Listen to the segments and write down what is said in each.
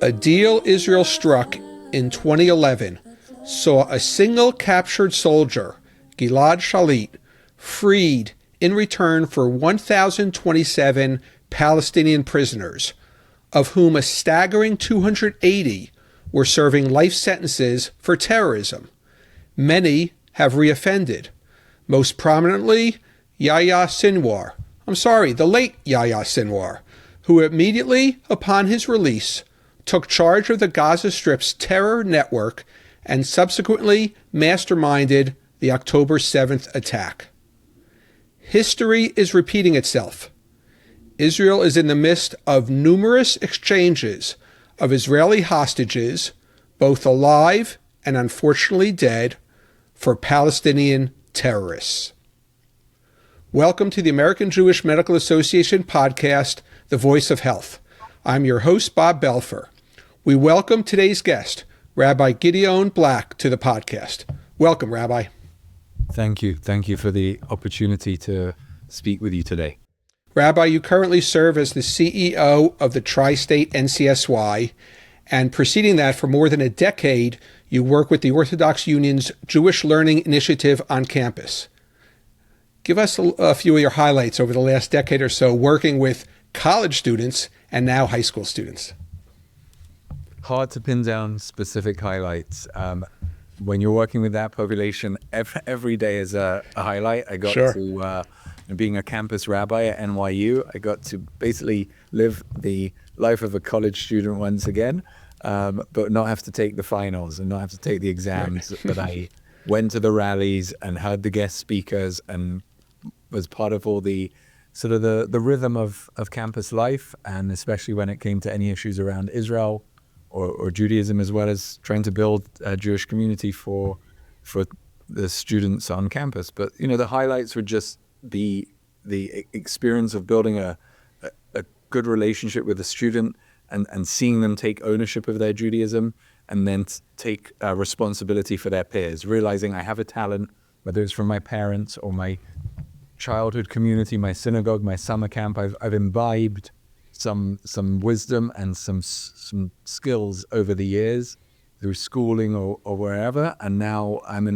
A deal Israel struck in 2011 saw a single captured soldier, Gilad Shalit, freed in return for 1,027 Palestinian prisoners, of whom a staggering 280 were serving life sentences for terrorism. Many have reoffended, most prominently the late Yahya Sinwar, who immediately upon his release took charge of the Gaza Strip's terror network and subsequently masterminded the October 7th attack. History is repeating itself. Israel is in the midst of numerous exchanges of Israeli hostages, both alive and unfortunately dead, for Palestinian terrorists. Welcome to the American Jewish Medical Association podcast, The Voice of Health. I'm your host, Bob Belfer. We welcome today's guest, Rabbi Gideon Black, to the podcast. Welcome, Rabbi. Thank you. Thank you for the opportunity to speak with you today. Rabbi, you currently serve as the CEO of the Tri-State NCSY, and preceding that, for more than a decade, you work with the Orthodox Union's Jewish Learning Initiative on campus. Give us a few of your highlights over the last decade or so working with college students and now high school students. Hard to pin down specific highlights. When you're working with that population, every day is a highlight. I got to, being a campus rabbi at NYU, I got to basically live the life of a college student once again, but not have to take the finals and not have to take the exams. Right. But I went to the rallies and heard the guest speakers and was part of all the sort of the rhythm of campus life, and especially when it came to any issues around Israel or Judaism, as well as trying to build a Jewish community for the students on campus. But, the highlights would just be the experience of building a good relationship with a student and seeing them take ownership of their Judaism and then take responsibility for their peers, realizing I have a talent, whether it's from my parents or my childhood community, my synagogue, my summer camp. I've imbibed some wisdom and some skills over the years through schooling or wherever, and now I'm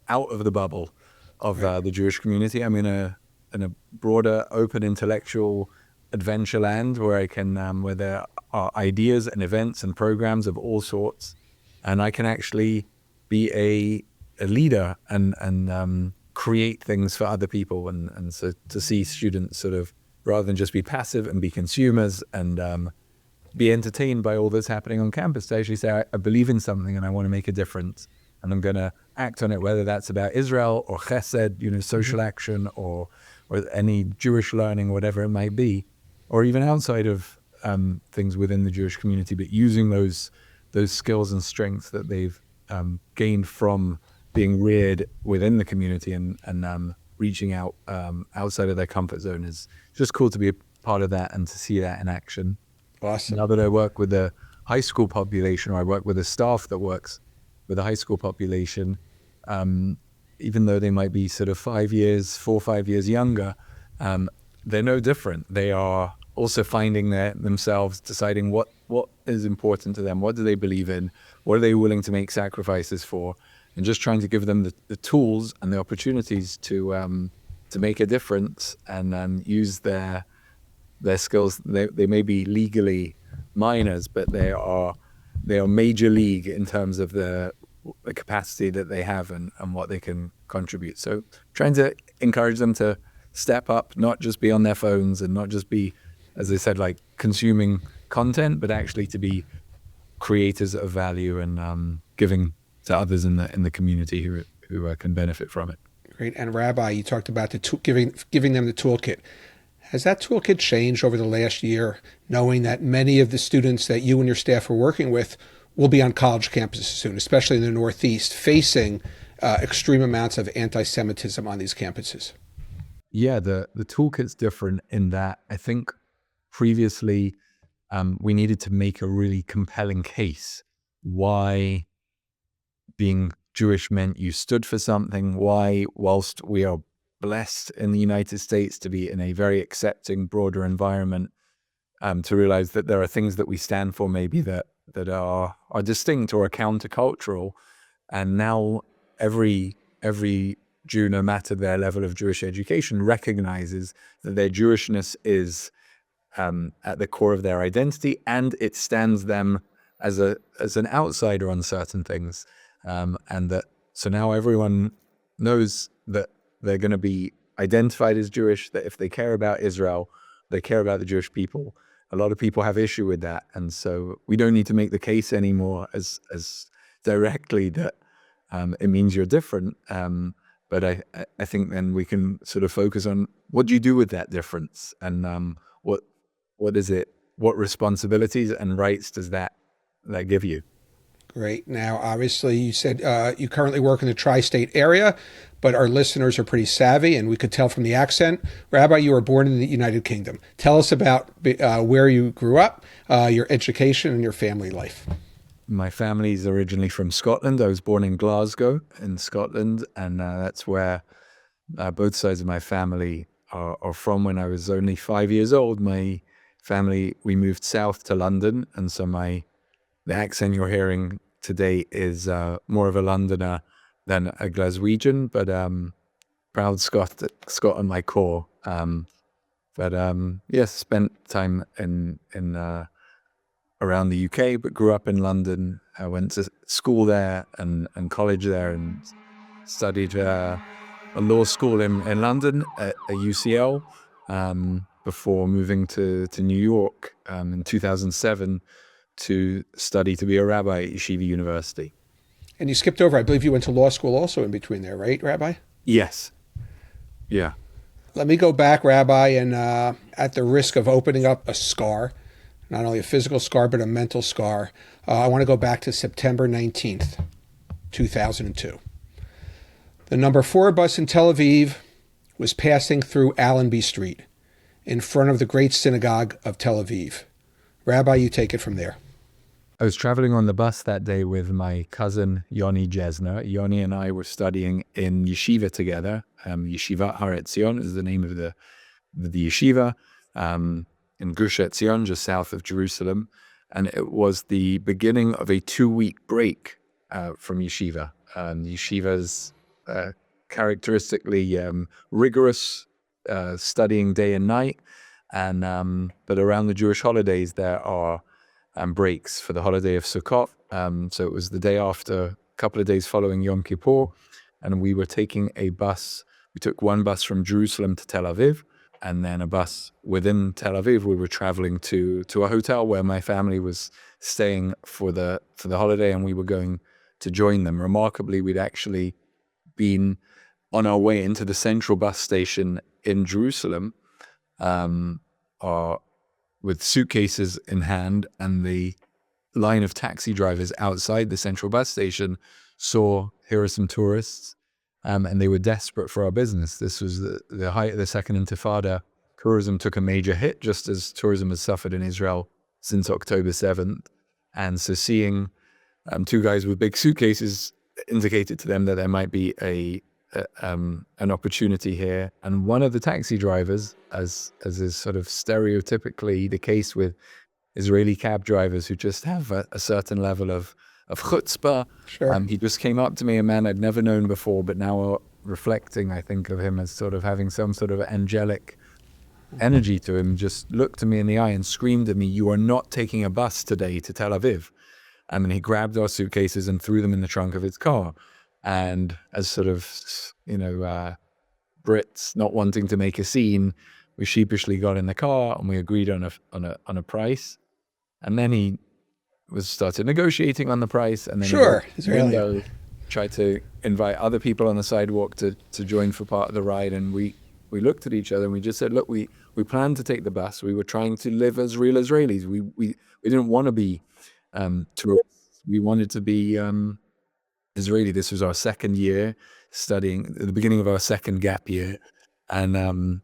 out of the bubble of the Jewish community. I'm in a broader, open intellectual adventure land where I can where there are ideas and events and programs of all sorts, and I can actually be a leader and create things for other people, and so to see students sort of, rather than just be passive and be consumers and be entertained by all that's happening on campus, to actually say, I believe in something and I want to make a difference and I'm going to act on it, whether that's about Israel or chesed, social action or any Jewish learning, whatever it might be, or even outside of things within the Jewish community, but using those skills and strengths that they've gained from being reared within the community and reaching out outside of their comfort zone is just cool to be a part of that and to see that in action. Awesome. Now that I work with the high school population, or I work with a staff that works with the high school population, even though they might be sort of 4 or 5 years younger, they're no different. They are also finding themselves, deciding what is important to them, what do they believe in, what are they willing to make sacrifices for, and just trying to give them the tools and the opportunities to make a difference and use their skills. They may be legally minors, but they are major league in terms of the capacity that they have and what they can contribute. So trying to encourage them to step up, not just be on their phones and not just be, as I said, like consuming content, but actually to be creators of value and giving to others in the community who can benefit from it. Great. And Rabbi, you talked about giving them the toolkit. Has that toolkit changed over the last year, knowing that many of the students that you and your staff are working with will be on college campuses soon, especially in the Northeast, facing extreme amounts of anti-Semitism on these campuses? Yeah, the toolkit's different in that I think previously we needed to make a really compelling case why being Jewish meant you stood for something, why, whilst we are blessed in the United States to be in a very accepting, broader environment, to realize that there are things that we stand for maybe that that are distinct or are countercultural. And now every Jew, no matter their level of Jewish education, recognizes that their Jewishness is at the core of their identity, and it stands them as an outsider on certain things. And that so now everyone knows that they're going to be identified as Jewish, that if they care about Israel, they care about the Jewish people. A lot of people have issue with that. And so we don't need to make the case anymore as directly that it means you're different. But I think then we can sort of focus on what do you do with that difference, and what is it, what responsibilities and rights does that give you? Great. Now, obviously, you said you currently work in the tri-state area, but our listeners are pretty savvy, and we could tell from the accent. Rabbi, you were born in the United Kingdom. Tell us about where you grew up, your education, and your family life. My family's originally from Scotland. I was born in Glasgow in Scotland, and that's where both sides of my family are from. When I was only 5 years old, my family, we moved south to London, and so the accent you're hearing today is more of a Londoner than a Glaswegian, but proud Scot on my core. Yes, spent time in around the UK, but grew up in London. I went to school there and college there, and studied a law school in London at UCL before moving to New York in 2007 to study to be a rabbi at Yeshiva University. And you skipped over, I believe you went to law school also in between there, right, Rabbi? Yes. Yeah. Let me go back, Rabbi, and at the risk of opening up a scar, not only a physical scar, but a mental scar, I want to go back to September 19th, 2002. The number 4 bus in Tel Aviv was passing through Allenby Street in front of the Great Synagogue of Tel Aviv. Rabbi, you take it from there. I was traveling on the bus that day with my cousin, Yoni Jesner. Yoni and I were studying in yeshiva together. Yeshiva Har Etzion is the name of the yeshiva in Gush Etzion, just south of Jerusalem. And it was the beginning of a 2-week break from yeshiva. Yeshiva's characteristically rigorous, studying day and night. But around the Jewish holidays, there are breaks for the holiday of Sukkot. So it was the day after, a couple of days following Yom Kippur, and we were taking a bus. We took one bus from Jerusalem to Tel Aviv, and then a bus within Tel Aviv. We were traveling to a hotel where my family was staying for the holiday, and we were going to join them. Remarkably, we'd actually been on our way into the central bus station in Jerusalem, with suitcases in hand, and the line of taxi drivers outside the central bus station saw, here are some tourists, and they were desperate for our business. This was the height of the Second Intifada. Tourism took a major hit, just as tourism has suffered in Israel since October 7th. And so seeing 2 guys with big suitcases indicated to them that there might be an opportunity here. And one of the taxi drivers, as is sort of stereotypically the case with Israeli cab drivers who just have a certain level of chutzpah. Sure. He just came up to me, a man I'd never known before, but now reflecting, I think of him as sort of having some sort of angelic energy to him, just looked at me in the eye and screamed at me, "You are not taking a bus today to Tel Aviv." And then he grabbed our suitcases and threw them in the trunk of his car. And as sort of, Brits not wanting to make a scene, we sheepishly got in the car and we agreed on a price. And then he started negotiating on the price, and then he tried to invite other people on the sidewalk to join for part of the ride. And we looked at each other and we just said, look, we planned to take the bus. We were trying to live as real Israelis. We didn't want to be tourists. We wanted to be Israeli. This was our second year studying, at the beginning of our second gap year. And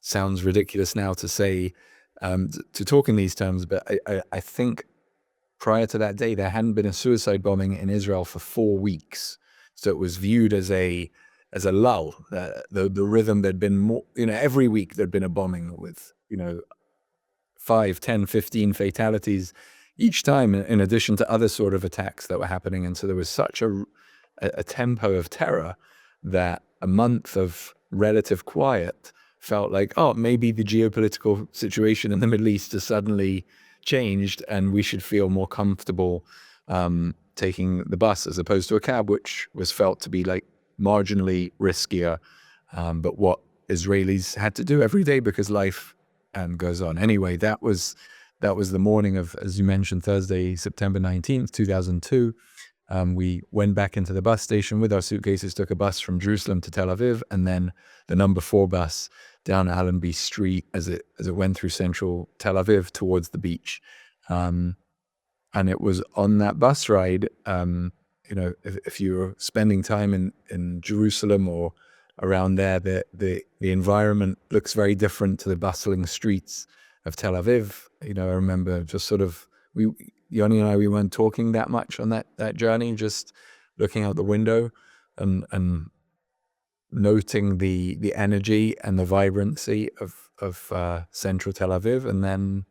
sounds ridiculous now to say, to talk in these terms, but I think prior to that day, there hadn't been a suicide bombing in Israel for 4 weeks. So it was viewed as a lull. The rhythm, there'd been more, every week there'd been a bombing with, 5, 10, 15 fatalities each time, in addition to other sort of attacks that were happening. And so there was such a tempo of terror that a month of relative quiet felt like, oh, maybe the geopolitical situation in the Middle East has suddenly changed and we should feel more comfortable taking the bus as opposed to a cab, which was felt to be like marginally riskier, but what Israelis had to do every day because life goes on. Anyway, that was the morning of, as you mentioned, Thursday, September 19th, 2002. We went back into the bus station with our suitcases, took a bus from Jerusalem to Tel Aviv, and then the number 4 bus down Allenby Street as it went through central Tel Aviv towards the beach. And it was on that bus ride, if you're spending time in Jerusalem or around there, the environment looks very different to the bustling streets of Tel Aviv. I remember just sort of, Yoni and I, we weren't talking that much on that journey, just looking out the window and noting the energy and the vibrancy of central Tel Aviv, and then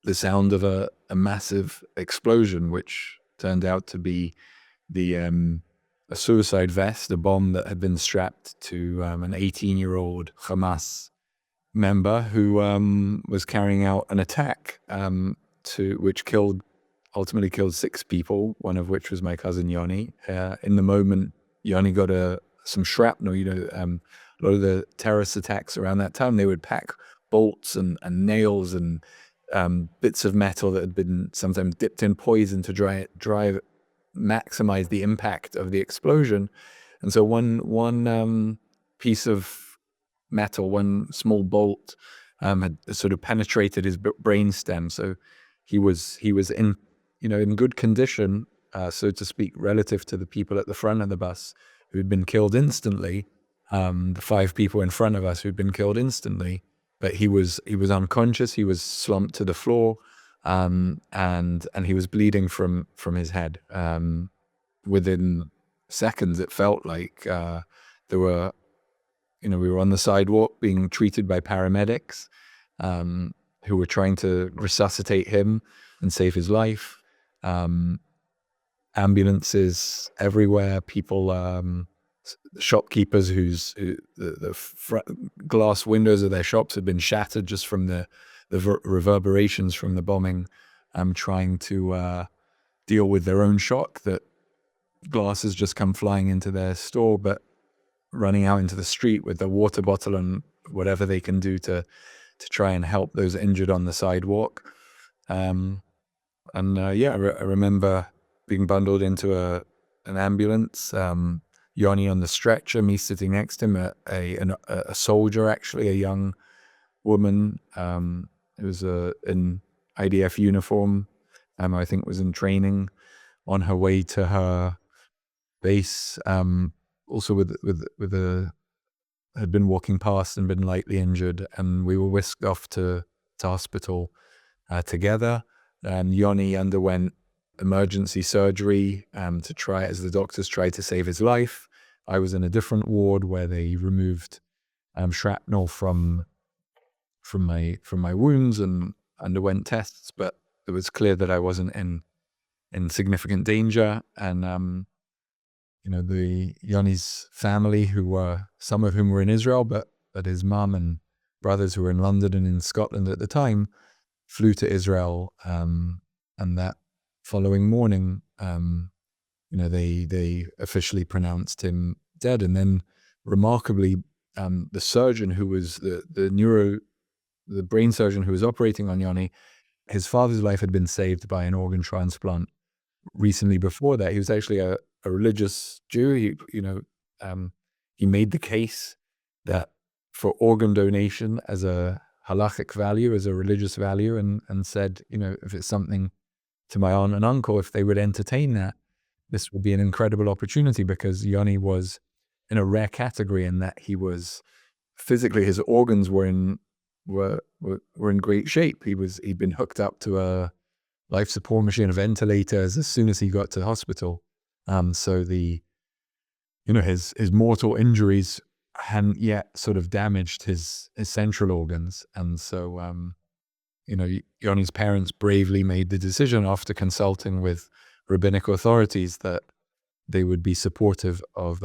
the sound of a massive explosion, which turned out to be a suicide vest, a bomb that had been strapped to an 18-year-old Hamas member who was carrying out an attack which ultimately killed 6 people, one of which was my cousin Yoni. In the moment, Yoni got some shrapnel. A lot of the terrorist attacks around that time, they would pack bolts and nails and bits of metal that had been sometimes dipped in poison to maximize the impact of the explosion. And so one piece of metal, one small bolt, had sort of penetrated his brainstem. So he was in good condition, so to speak, relative to the people at the front of the bus who had been killed instantly. The 5 people in front of us who'd been killed instantly, but he was unconscious. He was slumped to the floor, and he was bleeding from his head. Within seconds, it felt like we were on the sidewalk being treated by paramedics who were trying to resuscitate him and save his life. Ambulances everywhere, people, shopkeepers the glass windows of their shops had been shattered just from the reverberations from the bombing, trying to deal with their own shock that glass has just come flying into their store, but running out into the street with a water bottle and whatever they can do to try and help those injured on the sidewalk. I remember being bundled into an ambulance, Yoni on the stretcher, me sitting next to him, a soldier, actually, a young woman who was in IDF uniform, I think was in training, on her way to her base, also had been walking past and been lightly injured, and we were whisked off to hospital together. Yoni underwent emergency surgery to try, as the doctors tried to save his life. I was in a different ward where they removed shrapnel from my wounds and underwent tests, but it was clear that I wasn't in significant danger. And the Yoni's family, some of whom were in Israel, but his mum and brothers who were in London and in Scotland at the time, flew to Israel, and that following morning, they officially pronounced him dead. And then, remarkably, the surgeon who was the brain surgeon who was operating on Yoni, his father's life had been saved by an organ transplant recently before that. He was actually a religious Jew. He made the case that for organ donation as a halachic value, as a religious value, and said, if it's something to my aunt and uncle, if they would entertain that, this would be an incredible opportunity, because Yoni was in a rare category in that he was physically, his organs were in great shape. He'd been hooked up to a life support machine, a ventilator, as soon as he got to the hospital. So his mortal injuries hadn't yet sort of damaged his central organs, and so Yoni's parents bravely made the decision after consulting with rabbinic authorities that they would be supportive of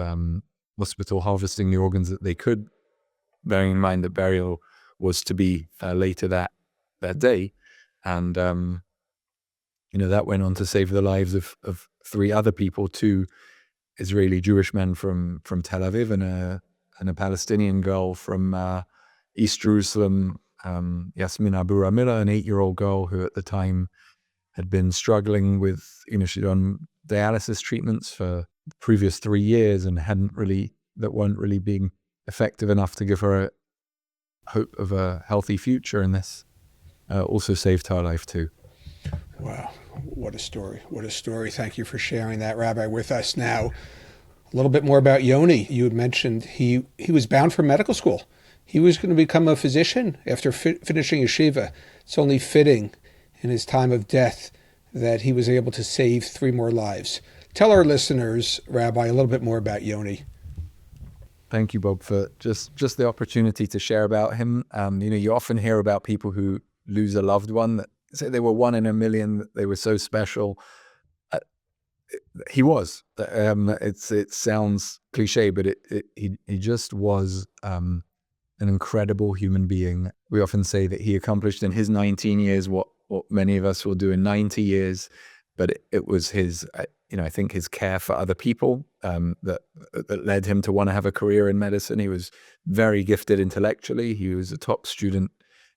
hospital harvesting the organs that they could, bearing in mind that burial was to be later that day. And, that went on to save the lives of 3 other people, 2 Israeli Jewish men from Tel Aviv and a Palestinian girl from East Jerusalem, Yasmin Abu Ramila, an 8-year-old girl who at the time had been struggling with, she'd done dialysis treatments for the previous 3 years and weren't really being effective enough to give her a hope of a healthy future. And this also saved her life too. Wow. What a story. What a story. Thank you for sharing that, Rabbi, with us. Now, a little bit more about Yoni. You had mentioned he was bound for medical school. He was going to become a physician after finishing yeshiva. It's only fitting in his time of death that he was able to save 3 more lives. Tell our listeners, Rabbi, a little bit more about Yoni. Thank you, Bob, for just the opportunity to share about him. You often hear about people who lose a loved one that say they were 1 in a million, that they were so special. He was. It sounds cliche, but he just was an incredible human being. We often say that he accomplished in his 19 years what many of us will do in 90 years, but it was his, I think his care for other people that led him to want to have a career in medicine. He was very gifted intellectually. He was a top student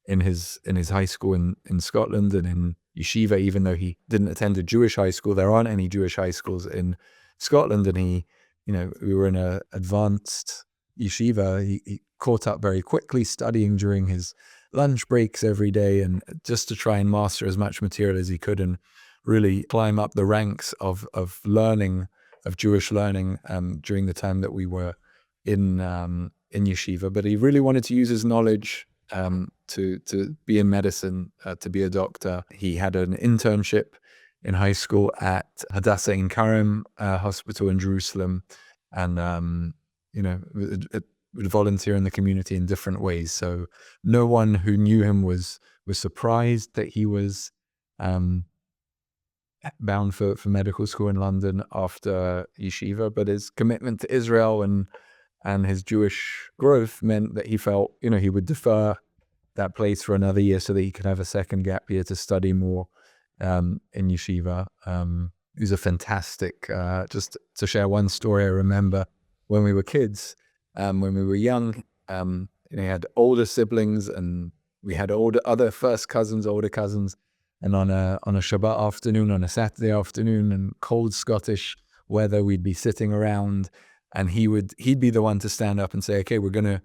in his high school in Scotland and in yeshiva, even though he didn't attend a Jewish high school. There aren't any Jewish high schools in Scotland, and we were in a advanced yeshiva. He caught up very quickly, studying during his lunch breaks every day, and just to try and master as much material as he could, and really climb up the ranks of learning, of Jewish learning during the time that we were in yeshiva. But he really wanted to use his knowledge to be in medicine, to be a doctor. He had an internship in high school at Hadassah Ein Kerem hospital in Jerusalem, and would volunteer in the community in different ways. So no one who knew him was surprised that he was bound for medical school in London after yeshiva, but his commitment to Israel and his Jewish growth meant that he felt, he would defer that place for another year so that he could have a second gap year to study more in yeshiva. It was a fantastic, just to share one story I remember when we were kids, when we were young, he had older siblings and we had older cousins, and on a Shabbat afternoon, on a Saturday afternoon in cold Scottish weather, we'd be sitting around and he'd be the one to stand up and say, okay, we're going to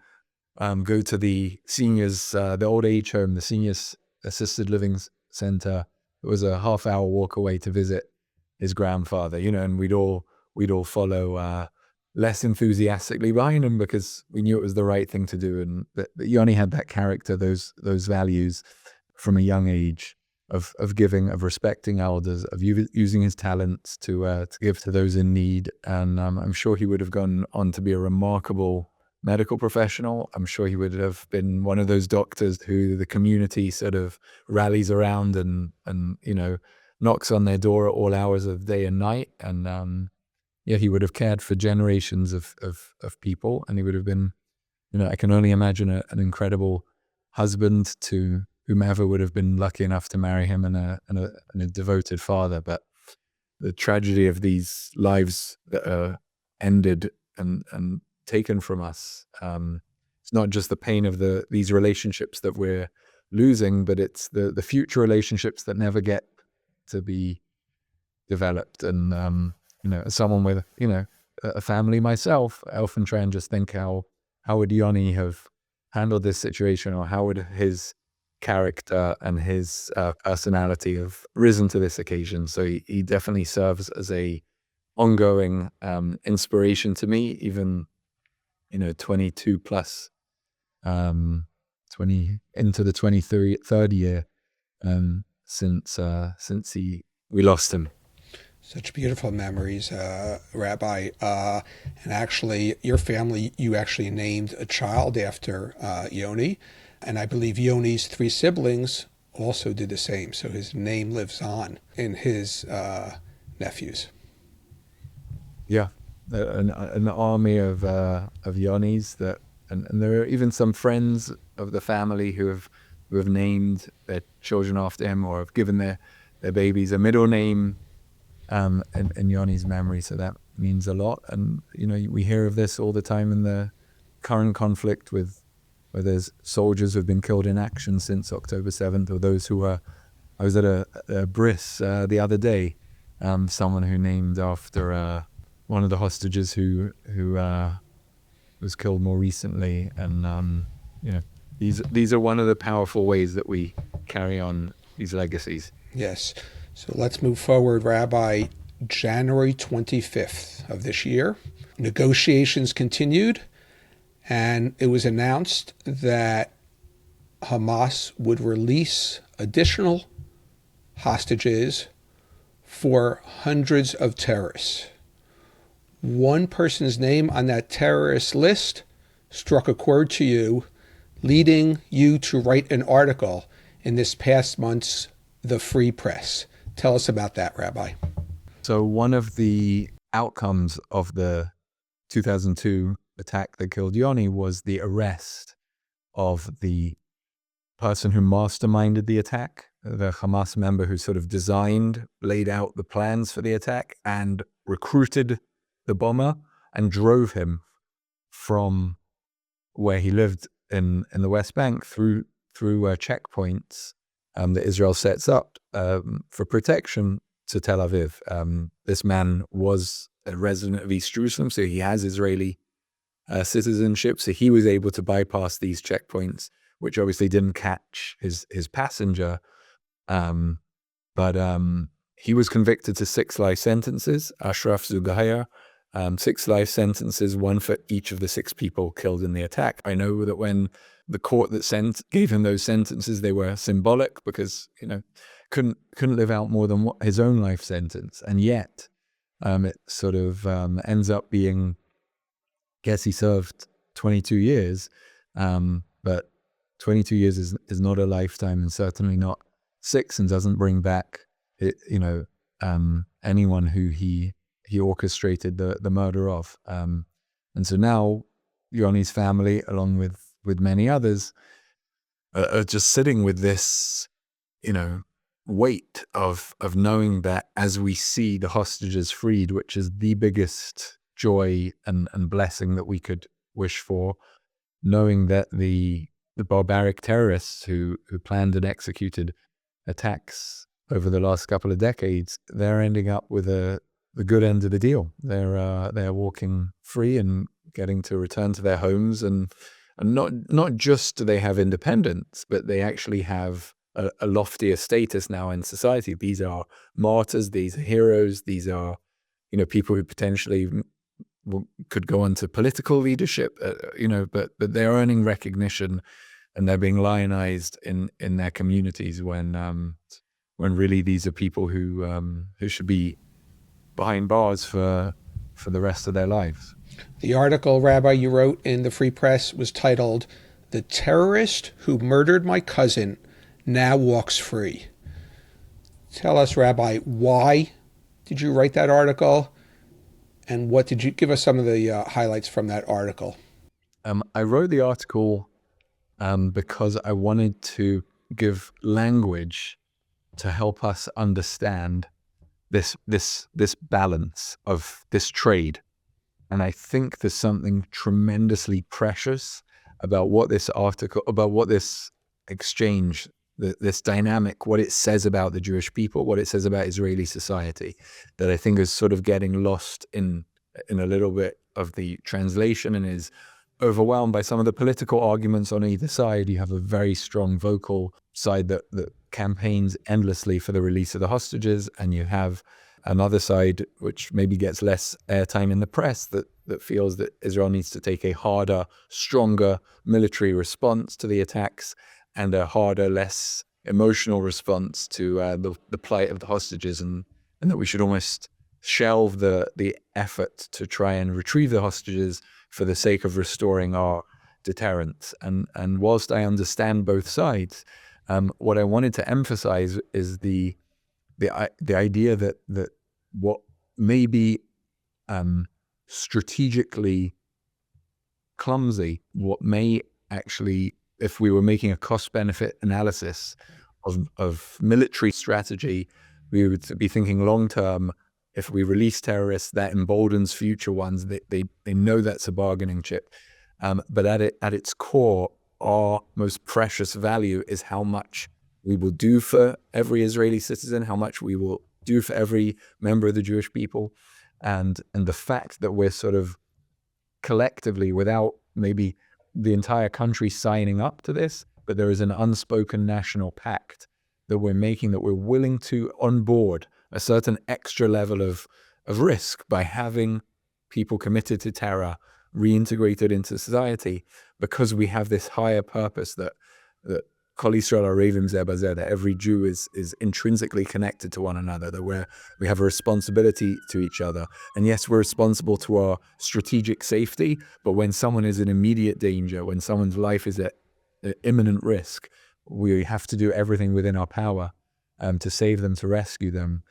go to the seniors, the old age home, the seniors assisted living center. It was a half-hour walk away to visit his grandfather, and we'd all follow less enthusiastically behind him because we knew it was the right thing to do. And that Yoni had that character, those values from a young age of giving, of respecting elders, of using his talents to give to those in need. And I'm sure he would have gone on to be a remarkable medical professional. I'm sure he would have been one of those doctors who the community sort of rallies around and knocks on their door at all hours of day and night. And he would have cared for generations of people, and he would have been, I can only imagine an incredible husband to whomever would have been lucky enough to marry him, and a devoted father. But the tragedy of these lives that are ended and taken from us, it's not just the pain of these relationships that we're losing, but it's the future relationships that never get to be developed. And as someone with a family myself, I often try and just think how would Yoni have handled this situation, or how would his character and his personality have risen to this occasion. So he definitely serves as a ongoing inspiration to me, even 22 plus 20 into the 23rd year since we lost him. Such beautiful memories, Rabbi. And actually, your family, you actually named a child after Yoni. And I believe Yoni's 3 siblings also did the same. So his name lives on in his nephews. Yeah, an army of Yonis that, and there are even some friends of the family who have named their children after him, or have given their babies a middle name in Yoni's memory. So that means a lot. And we hear of this all the time in the current conflict where there's soldiers who've been killed in action since October 7th, or those who were. I was at a bris the other day, someone who named after one of the hostages who was killed more recently. And these are one of the powerful ways that we carry on these legacies. Yes. So let's move forward, Rabbi. January 25th of this year, negotiations continued, and it was announced that Hamas would release additional hostages for hundreds of terrorists. One person's name on that terrorist list struck a chord to you, leading you to write an article in this past month's The Free Press. Tell us about that, Rabbi. So one of the outcomes of the 2002 attack that killed Yoni was the arrest of the person who masterminded the attack, the Hamas member who sort of laid out the plans for the attack and recruited the bomber and drove him from where he lived in the West Bank through checkpoints that Israel sets up for protection to Tel Aviv. This man was a resident of East Jerusalem, so he has Israeli citizenship. So he was able to bypass these checkpoints, which obviously didn't catch his passenger. But he was convicted to 6 life sentences, Ashraf Zugaya, 6 life sentences, one for each of the 6 people killed in the attack. I know that when the court that gave him those sentences, they were symbolic because, couldn't live out more than his own life sentence. And yet it sort of ends up being, guess he served 22 years, but 22 years is not a lifetime, and certainly not 6, and doesn't bring back, anyone who he orchestrated the murder of. And so now Yoni's family, along with many others, are just sitting with this, weight of knowing that as we see the hostages freed, which is the biggest joy and blessing that we could wish for, knowing that the barbaric terrorists who planned and executed attacks over the last couple of decades, they're ending up with the good end of the deal. They're walking free and getting to return to their homes, and not just do they have independence, but they actually have a loftier status now in society. These are martyrs, these are heroes, these are people who potentially could go on to political leadership, but they're earning recognition, and they're being lionized in their communities when really these are people who should be behind bars for the rest of their lives. The article, Rabbi, you wrote in the Free Press was titled, "The Terrorist Who Murdered My Cousin Now Walks Free." Tell us, Rabbi, why did you write that article, and what did you give us some of the highlights from that article? I wrote the article because I wanted to give language to help us understand this balance of this trade. And I think there's something tremendously precious about what this exchange, this dynamic, what it says about the Jewish people, what it says about Israeli society, that I think is sort of getting lost in a little bit of the translation, and is overwhelmed by some of the political arguments on either side. You have a very strong vocal side that campaigns endlessly for the release of the hostages, and you have another side which maybe gets less airtime in the press that feels that Israel needs to take a harder, stronger military response to the attacks, and a harder, less emotional response to the plight of the hostages, and that we should almost shelve the effort to try and retrieve the hostages for the sake of restoring our deterrence. And whilst I understand both sides, What I wanted to emphasize is the idea that what may be strategically clumsy, what may actually, if we were making a cost-benefit analysis of military strategy, we would be thinking long-term. If we release terrorists, that emboldens future ones. They know that's a bargaining chip. But at its core, our most precious value is how much we will do for every Israeli citizen, how much we will do for every member of the Jewish people, and the fact that we're sort of collectively, without maybe the entire country signing up to this, but there is an unspoken national pact that we're making, that we're willing to onboard a certain extra level of risk by having people committed to terror reintegrated into society, because we have this higher purpose that Kol Yisrael Arevim Zeh Bazeh, that every Jew is intrinsically connected to one another, that we have a responsibility to each other. And yes, we're responsible to our strategic safety, but when someone is in immediate danger, when someone's life is at imminent risk, we have to do everything within our power to save them, to rescue them.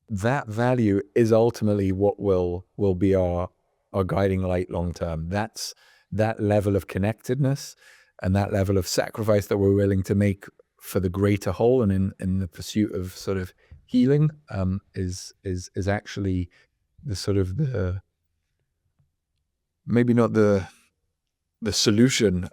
That value is ultimately what will be our guiding light long term. That's that level of connectedness and that level of sacrifice that we're willing to make for the greater whole and in the pursuit of sort of healing is actually the sort of the, maybe not the solution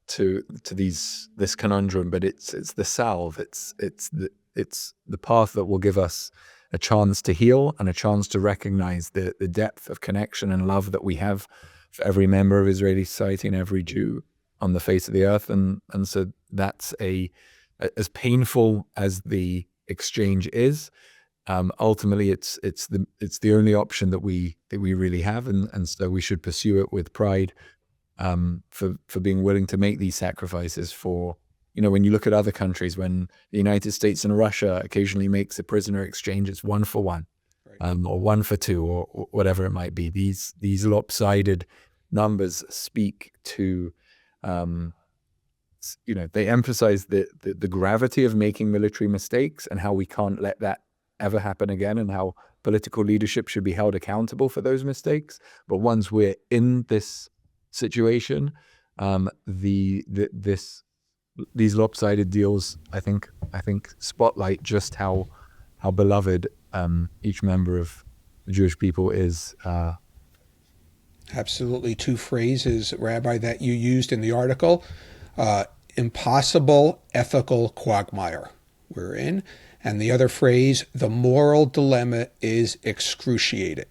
to this conundrum, but it's the salve. It's the path that will give us a chance to heal and a chance to recognize the depth of connection and love that we have for every member of Israeli society and every Jew on the face of the earth. And so that's as painful as the exchange is, ultimately it's the only option that we really have. And so we should pursue it with pride, for being willing to make these sacrifices for, when you look at other countries, when the United States and Russia occasionally makes a prisoner exchange, it's 1 for 1, right, or 1 for 2, or whatever it might be. These lopsided numbers speak to, they emphasize the gravity of making military mistakes and how we can't let that ever happen again, and how political leadership should be held accountable for those mistakes. But once we're in this situation, these lopsided deals, I think spotlight just how beloved each member of the Jewish people is. Absolutely. 2 phrases, Rabbi, that you used in the article: impossible ethical quagmire we're in, and the other phrase, the moral dilemma is excruciating.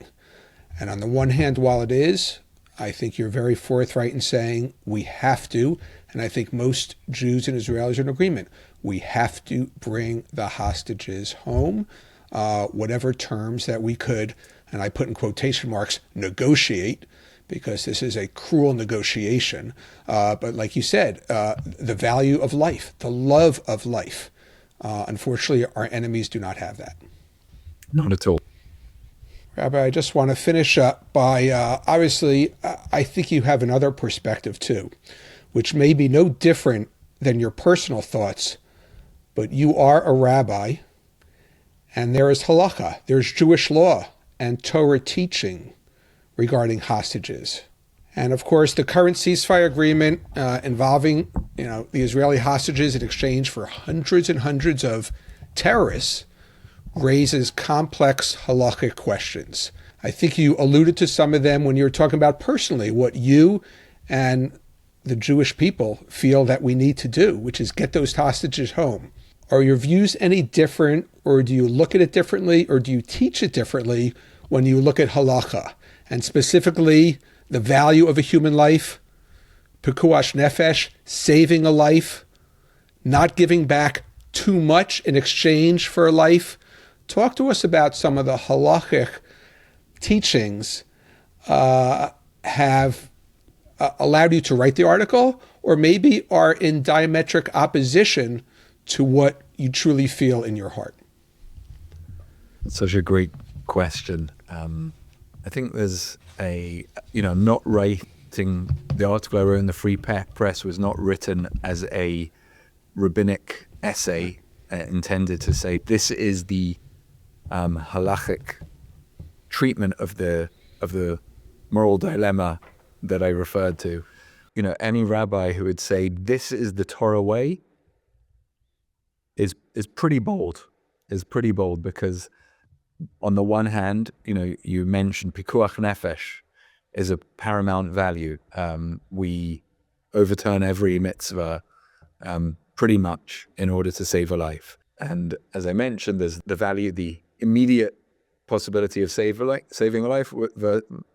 And on the one hand, while it is, I think you're very forthright in saying we have to, and I think most Jews and Israelis are in agreement, we have to bring the hostages home, whatever terms that we could, and I put in quotation marks, negotiate, because this is a cruel negotiation. But like you said, the value of life, the love of life, unfortunately, our enemies do not have that. Not at all. Rabbi, I just want to finish up by, obviously, I think you have another perspective too, which may be no different than your personal thoughts, but you are a rabbi, and there is halakha, there's Jewish law and Torah teaching regarding hostages. And of course, the current ceasefire agreement involving, the Israeli hostages in exchange for hundreds and hundreds of terrorists raises complex halakhic questions. I think you alluded to some of them when you were talking about personally what you and the Jewish people feel that we need to do, which is get those hostages home. Are your views any different, or do you look at it differently, or do you teach it differently when you look at halakha, and specifically the value of a human life, pikuach nefesh, saving a life, not giving back too much in exchange for a life? Talk to us about some of the halachic teachings have allowed you to write the article, or maybe are in diametric opposition to what you truly feel in your heart. That's such a great question. I think there's not writing the article I wrote in the Free Press was not written as a rabbinic essay intended to say this is the halachic treatment of the moral dilemma that I referred to. Any rabbi who would say this is the Torah way is pretty bold. Because on the one hand, you mentioned pikuach nefesh is a paramount value. We overturn every mitzvah pretty much in order to save a life. And as I mentioned, there's the value, the immediate possibility of saving a life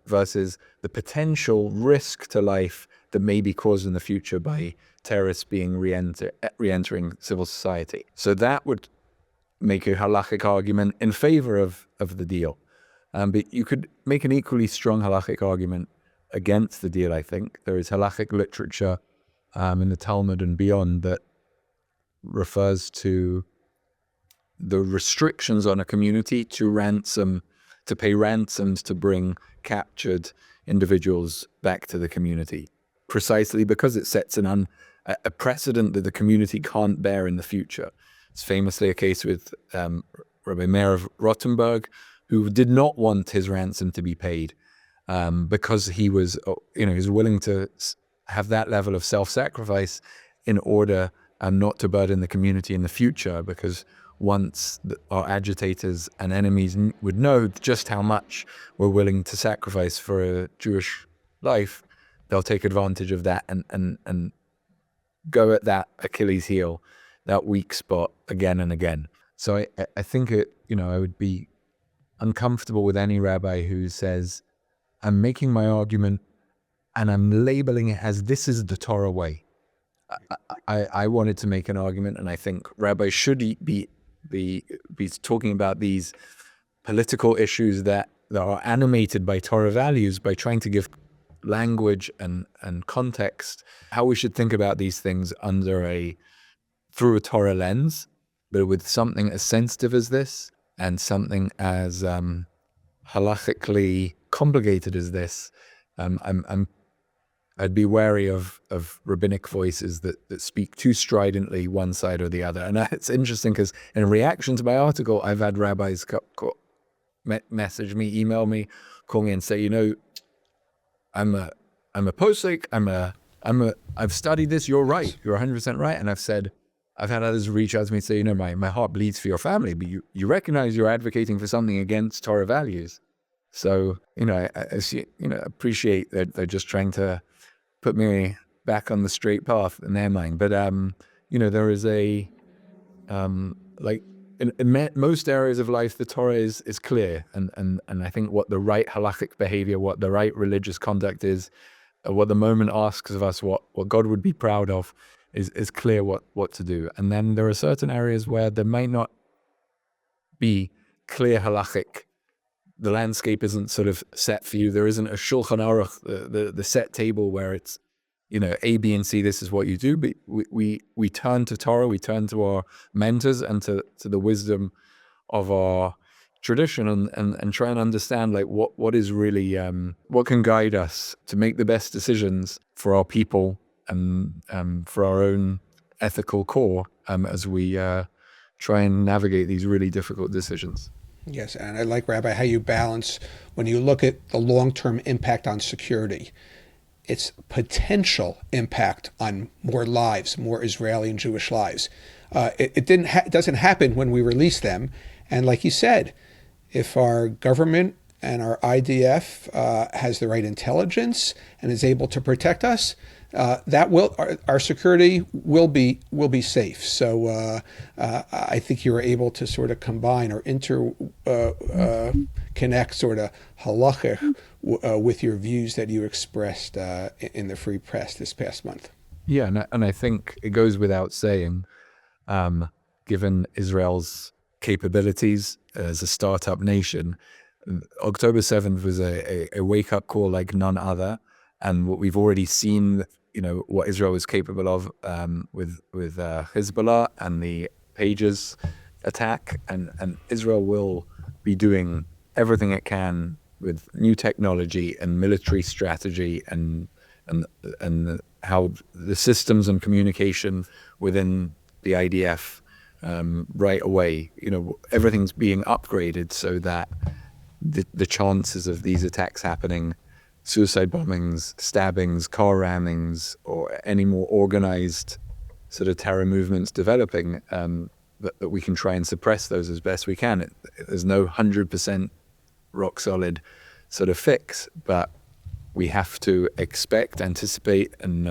versus the potential risk to life that may be caused in the future by terrorists being re-entering civil society. So that would make a halachic argument in favor of the deal. But you could make an equally strong halachic argument against the deal, I think. There is halachic literature in the Talmud and beyond that refers to the restrictions on a community to pay ransoms to bring captured individuals back to the community, precisely because it sets a precedent that the community can't bear in the future. It's famously a case with Rabbi Meir of Rothenburg, who did not want his ransom to be paid because he was willing to have that level of self-sacrifice in order not to burden the community in the future, because once our agitators and enemies would know just how much we're willing to sacrifice for a Jewish life, they'll take advantage of that and go at that Achilles heel, that weak spot again and again. So I think I would be uncomfortable with any rabbi who says, I'm making my argument and I'm labeling it as this is the Torah way. I wanted to make an argument, and I think rabbis should be talking about these political issues that are animated by Torah values, by trying to give language and context, how we should think about these things through a Torah lens, but with something as sensitive as this and something as halachically complicated as this. I'd be wary of rabbinic voices that speak too stridently one side or the other. And it's interesting because in reaction to my article, I've had rabbis message me, email me, call me and say, I'm a posek, I've studied this, you're right, you're 100% right. And I've had others reach out to me and say, my heart bleeds for your family, but you recognize you're advocating for something against Torah values. So, I appreciate that they're just trying to put me back on the straight path in their mind. But, there is in most areas of life, the Torah is clear. And I think what the right halachic behavior, what the right religious conduct is, what the moment asks of us, what God would be proud of, is clear what to do. And then there are certain areas where there might not be clear halachic. The landscape isn't sort of set for you. There isn't a Shulchan Aruch, the set table where it's, A, B, and C, this is what you do. But we turn to Torah, we turn to our mentors and to the wisdom of our tradition and try and understand what is really, what can guide us to make the best decisions for our people and for our own ethical core as we try and navigate these really difficult decisions. Yes, and I like, Rabbi, how you balance, when you look at the long-term impact on security, its potential impact on more lives, more Israeli and Jewish lives. It doesn't happen when we release them. And like you said, if our government and our IDF has the right intelligence and is able to protect us, our security will be safe. So I think you were able to sort of combine or connect sort of halachic with your views that you expressed in the Free Press this past month. Yeah, and I think it goes without saying, given Israel's capabilities as a startup nation, October 7th was a wake-up call like none other. And what we've already seen, what Israel is capable of with Hezbollah and the Pages attack, and Israel will be doing everything it can with new technology and military strategy and how the systems and communication within the IDF right away. Everything's being upgraded so that the chances of these attacks happening, suicide bombings, stabbings, car rammings, or any more organized sort of terror movements developing, that we can try and suppress those as best we can. There's no 100% rock solid sort of fix, but we have to expect, anticipate, and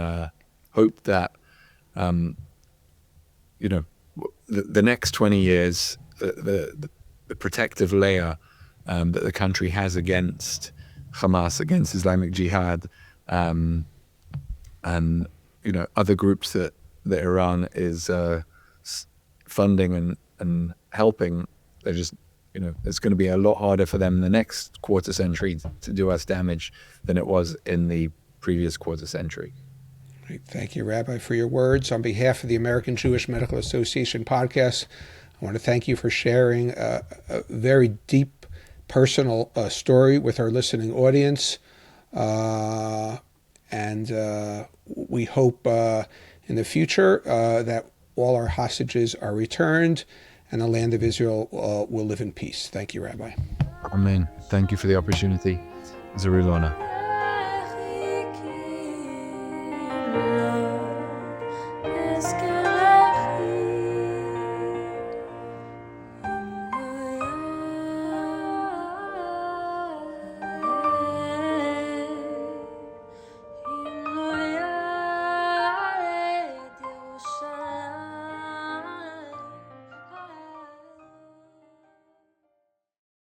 hope that the next 20 years, the protective layer that the country has against Hamas, against Islamic Jihad, and other groups that Iran is funding and helping, they're just it's going to be a lot harder for them in the next quarter century to do us damage than it was in the previous quarter century. Great. Thank you, Rabbi, for your words. On behalf of the American Jewish Medical Association podcast, I want to thank you for sharing a very deep, personal story with our listening audience. And we hope in the future that all our hostages are returned and the land of Israel will live in peace. Thank you, Rabbi. Amen. Thank you for the opportunity. It's a real honor.